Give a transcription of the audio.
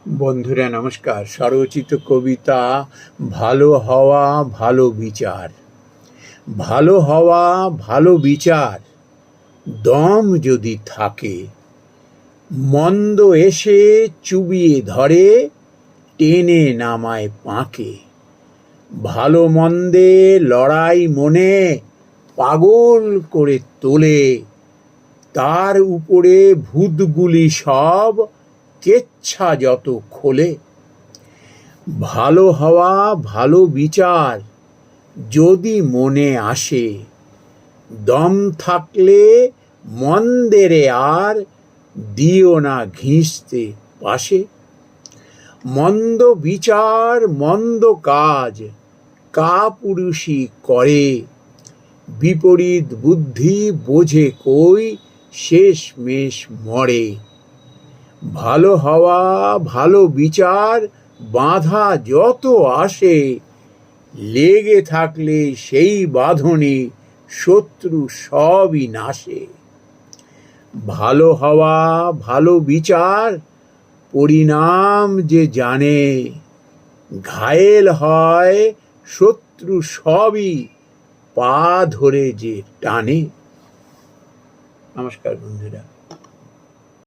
বন্ধুরা নমস্কার। স্বরচিত কবিতা ভালো হওয়া ভালো বিচার। ভালো হওয়া ভালো বিচার দম যদি থাকে, মন্দ এসে চুবিয়ে ধরে টেনে নামায় পাঁকে। ভালো মন্দে লড়াই মনে পাগল করে তোলে, তার উপরে ভূতগুলি সব কেচ্ছা যত খোলে। ভালো হওয়া ভালো বিচার যদি মনে আসে, দম থাকলে মন্দেরে আর দিও না ঘিঁচতে পাশে। মন্দ বিচার মন্দ কাজ কাপুরুষই করে, বিপরীত বুদ্ধি বোঝে কই শেষমেশ মরে। ভালো হওয়া ভালো বিচার বাঁধা যত আসে, লেগে থাকলে সেই বাঁধনে শত্রু সবই নাশে। ভালো হওয়া ভালো বিচার পরিণাম যে জানে, ঘায়েল হয় শত্রু সবই পা ধরে যে টানে। নমস্কার বন্ধুরা।